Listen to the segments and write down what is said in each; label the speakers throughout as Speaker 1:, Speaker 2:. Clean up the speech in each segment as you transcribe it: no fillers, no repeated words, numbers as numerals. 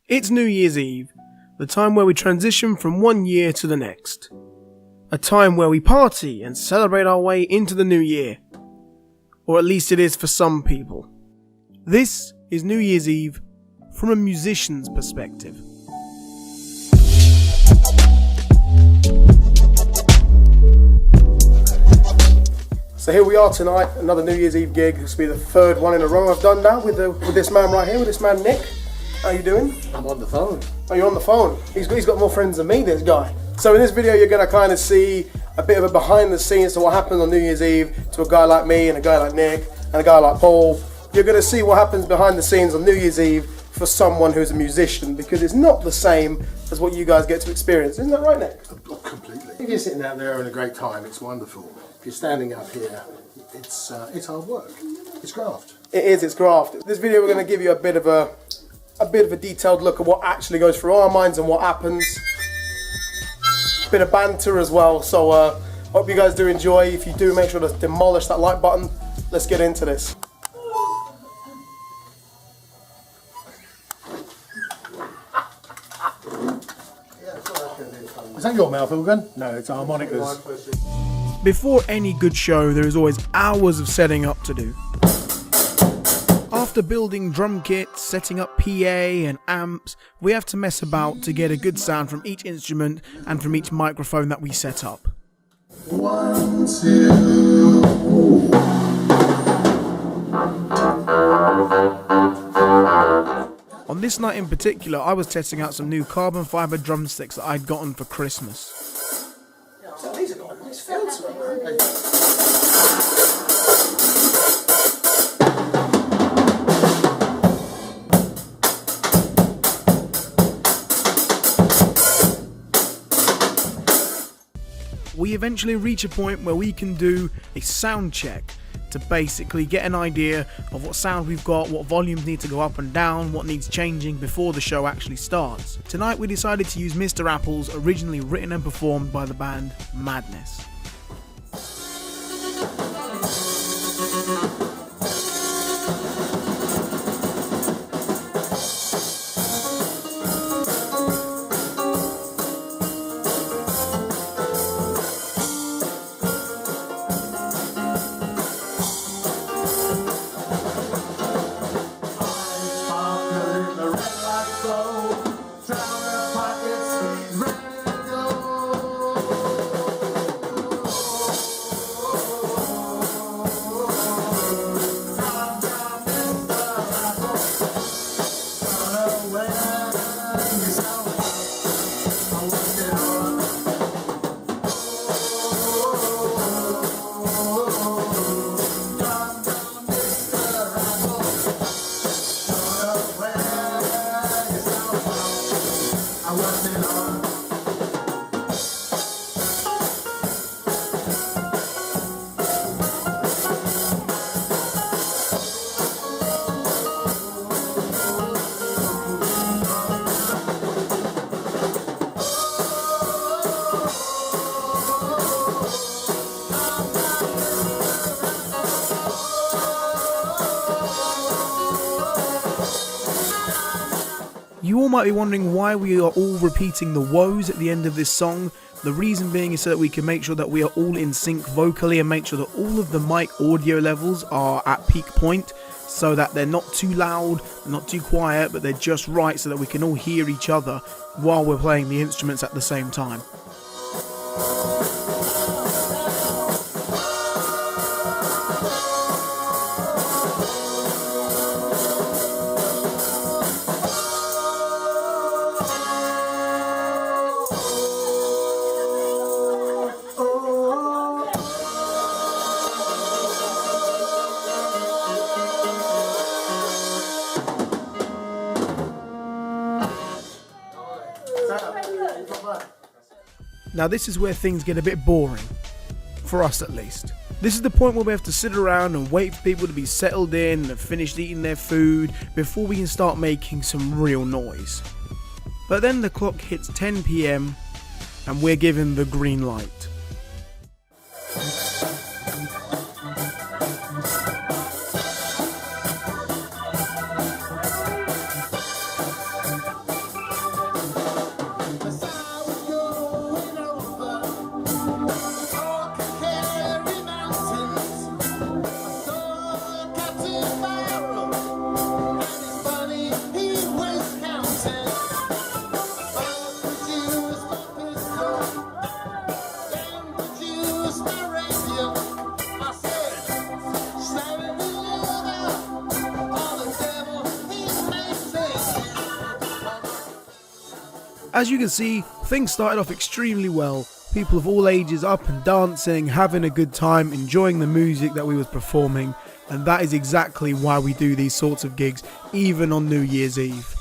Speaker 1: It's New Year's Eve, the time where we transition from one year to the next. A time where we party and celebrate our way into the new year. Or at least it is for some people. This is New Year's Eve from a musician's perspective. So here we are tonight, another New Year's Eve gig. This will be the third one in a row I've done now with this man right here, with this man Nick. How you doing?
Speaker 2: I'm on the phone.
Speaker 1: Oh, you're on the phone? He's got more friends than me, this guy. So in this video you're going to kind of see a bit of a behind the scenes to what happens on New Year's Eve to a guy like me and a guy like Nick and a guy like Paul. You're going to see what happens behind the scenes on New Year's Eve for someone who's a musician, because it's not the same as what you guys get to experience. Isn't that right, Nick?
Speaker 2: Completely. If you're sitting out there having a great time, it's wonderful. If you're standing up here, it's hard work. It's graft.
Speaker 1: It is, it's graft. This video we're going to give you a bit of a detailed look at what actually goes through our minds and what happens. Bit of banter as well, so hope you guys do enjoy. If you do, make sure to demolish that like button. Let's get into this.
Speaker 2: Is that your mouth organ? No, it's harmonicas.
Speaker 1: Before any good show, there is always hours of setting up to do. After building drum kits, setting up PA and amps, we have to mess about to get a good sound from each instrument and from each microphone that we set up.
Speaker 2: 1, 2.
Speaker 1: On this night in particular, I was testing out some new carbon fibre drumsticks that I'd gotten for Christmas.
Speaker 2: So these are got a nice feel to them, aren't they?
Speaker 1: We eventually reach a point where we can do a sound check to basically get an idea of what sound we've got, what volumes need to go up and down, what needs changing before the show actually starts. Tonight we decided to use Mr. Apples, originally written and performed by the band Madness. You all might be wondering why we are all repeating the woes at the end of this song. The reason being is so that we can make sure that we are all in sync vocally and make sure that all of the mic audio levels are at peak point, so that they're not too loud, not too quiet, but they're just right so that we can all hear each other while we're playing the instruments at the same time. Now this is where things get a bit boring, for us at least. This is the point where we have to sit around and wait for people to be settled in and have finished eating their food before we can start making some real noise. But then the clock hits 10 PM and we're given the green light. As you can see, things started off extremely well. People of all ages up and dancing, having a good time, enjoying the music that we was performing, and that is exactly why we do these sorts of gigs, even on New Year's Eve.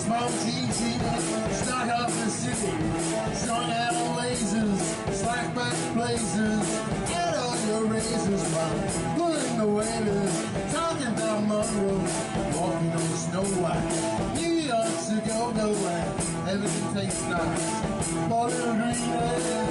Speaker 3: Smoke easy, stuck up the city, strung out on lasers, slack back blazers, get on your razors, man, pulling the waiters, talking down Monroe, walking on the Snow White. New York's a go-go land, everything tastes nice, bottle green air.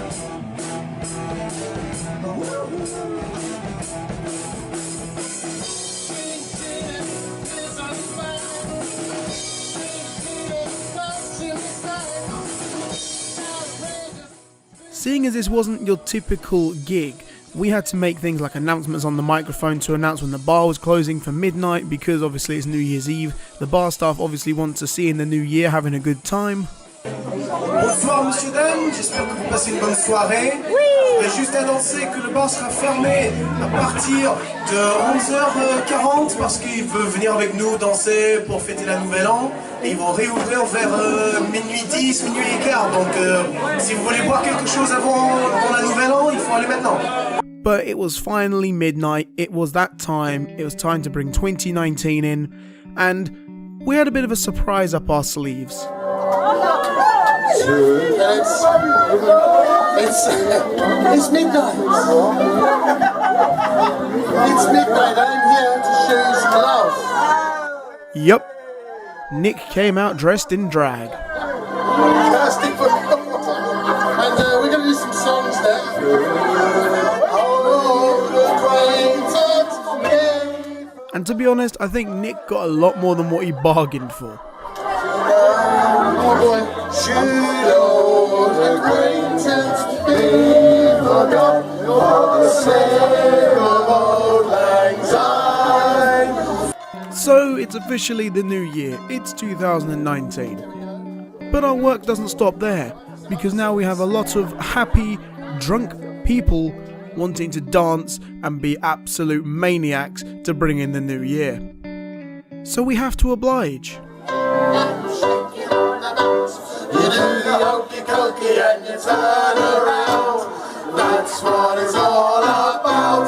Speaker 1: Seeing as this wasn't your typical gig, we had to make things like announcements on the microphone to announce when the bar was closing for midnight, because obviously it's New Year's Eve. The bar staff obviously want to see in the new year having a good time.
Speaker 4: Bonsoir monsieur, dames, j'espère que vous passez une bonne soirée. Je voudrais juste annoncer que le bar sera fermé à partir de 11h40 parce qu'ils veulent venir avec nous danser pour fêter la Nouvelle An. Et ils vont réouvrir vers minuit 10, minuit et quart. Donc si vous voulez boire quelque chose avant la Nouvelle An, il faut aller maintenant.
Speaker 1: But it was finally midnight, it was that time, it was time to bring 2019 in, and we had a bit of a surprise up our sleeves.
Speaker 3: It's midnight. It's midnight. I'm here to show you some love.
Speaker 1: Yup, Nick came out dressed in drag.
Speaker 3: Casting for and we're going to do some songs now.
Speaker 1: And to be honest, I think Nick got a lot more than what he bargained for.
Speaker 3: Oh boy. Should old acquaintance be forgot for the sake of old lang syne?
Speaker 1: So it's officially the new year, it's 2019. But our work doesn't stop there, because now we have a lot of happy, drunk people wanting to dance and be absolute maniacs to bring in the new year. So we have to oblige.
Speaker 3: You do the hokey cokey and you turn around. That's what it's all about.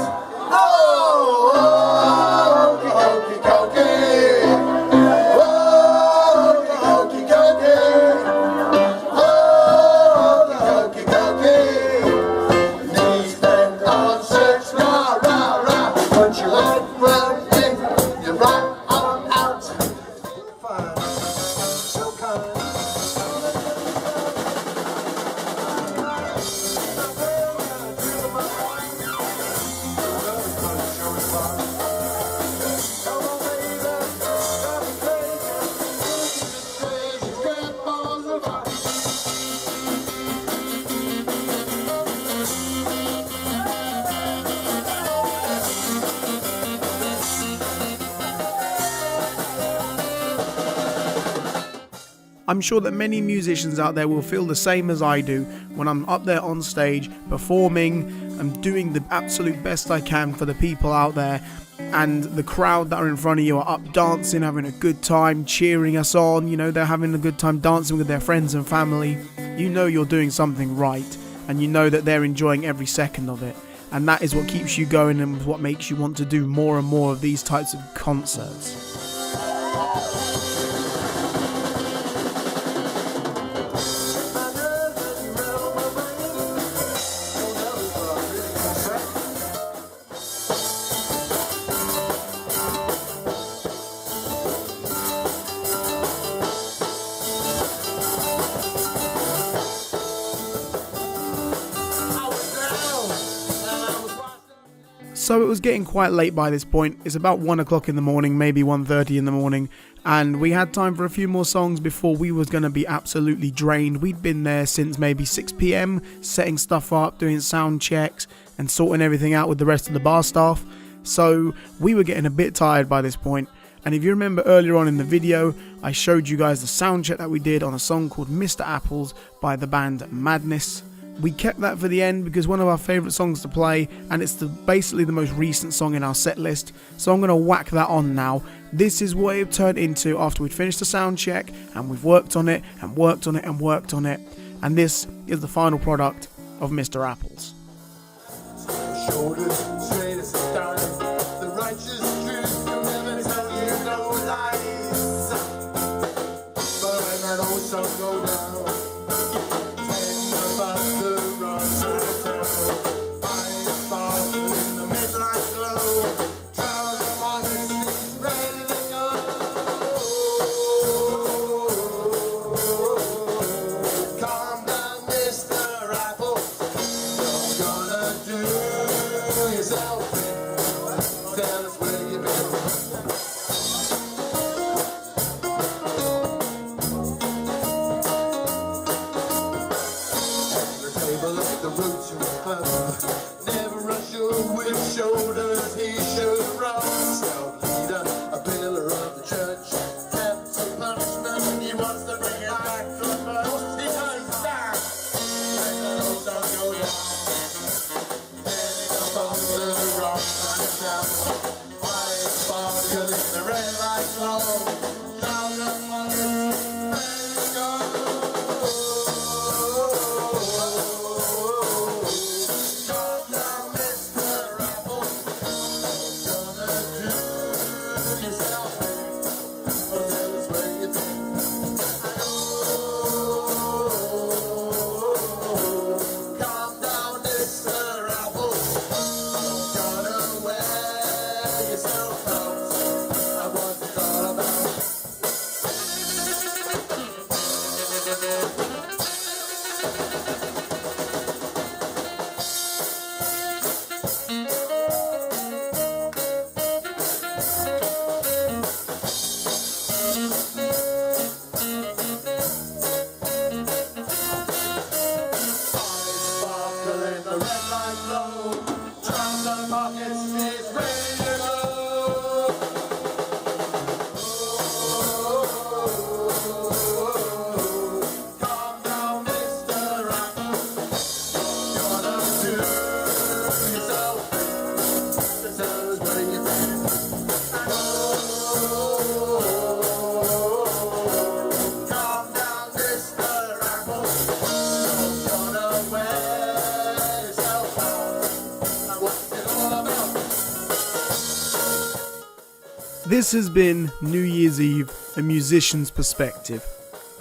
Speaker 3: Oh, oh, hokey cokey. Oh, hokey cokey. Oh, hokey cokey. Knees bent on church, rah, rah, rah. Put your leg round in, your right arm out. Fine, so kind.
Speaker 1: I'm sure that many musicians out there will feel the same as I do when I'm up there on stage performing. I'm doing the absolute best I can for the people out there, and the crowd that are in front of you are up dancing, having a good time, cheering us on. You know, they're having a good time dancing with their friends and family. You know you're doing something right, and you know that they're enjoying every second of it, and that is what keeps you going and what makes you want to do more and more of these types of concerts. So it was getting quite late by this point. It's about 1 o'clock in the morning, maybe 1:30 in the morning, and we had time for a few more songs before we was going to be absolutely drained. We'd been there since maybe 6 PM, setting stuff up, doing sound checks, and sorting everything out with the rest of the bar staff. So we were getting a bit tired by this point. And if you remember earlier on in the video, I showed you guys the sound check that we did on a song called Mr. Apples by the band Madness. We kept that for the end because one of our favourite songs to play, and it's basically the most recent song in our set list, so I'm going to whack that on now. This is what it turned into after we'd finished the sound check, and we've worked on it, and worked on it, and worked on it, and this is the final product of Mr. Apples.
Speaker 3: Shoulders straight as a stone. The righteous truth will never tell you no lies. But when that old sun go down, ten above the run to the town, I sparkle in the midnight glow. Crowd of honesty ready to go. Calm down, Mr. Apple. You're gonna do yourself in. Tell us where you've been. The table at the Rotary Club. Never rush your with shoulders he should run. Scout leader, a pillar of the church. Capital punishment, he wants to bring it back to the first. He turns down. Let the old sun go down. Heading up on the rock, running down. White sparkle in the red light glow. Down the mountain, ready to go. Calm down, Mr. Apple. You're gonna do yourself in. Oh, tell us where you've been. Calm down, Mr. Apple. You're gonna wear yourself out. I want it all about. Sparkle in the red light glow. Drums and pockets is ready to go. Calm down, Mr. Apple. You're gonna do yourself in. Tell us where you've been. Calm down, Mr. Apple. You're gonna wear yourself out. What's it all about?
Speaker 1: This has been New Year's Eve, a musician's perspective.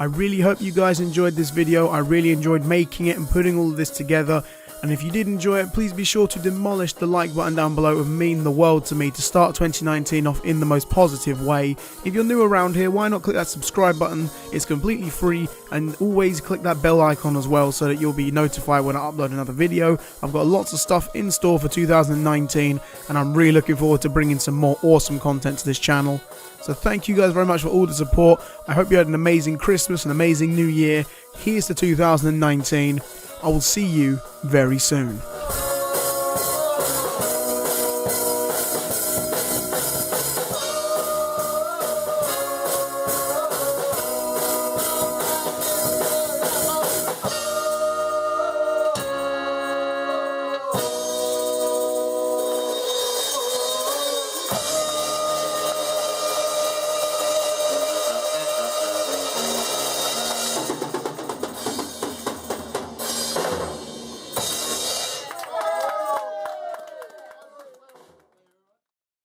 Speaker 1: I really hope you guys enjoyed this video. I really enjoyed making it and putting all of this together. And if you did enjoy it, please be sure to demolish the like button down below. It would mean the world to me to start 2019 off in the most positive way. If you're new around here, why not click that subscribe button? It's completely free, and always click that bell icon as well so that you'll be notified when I upload another video. I've got lots of stuff in store for 2019, and I'm really looking forward to bringing some more awesome content to this channel. So thank you guys very much for all the support. I hope you had an amazing Christmas, an amazing New Year. Here's to 2019. I will see you very soon.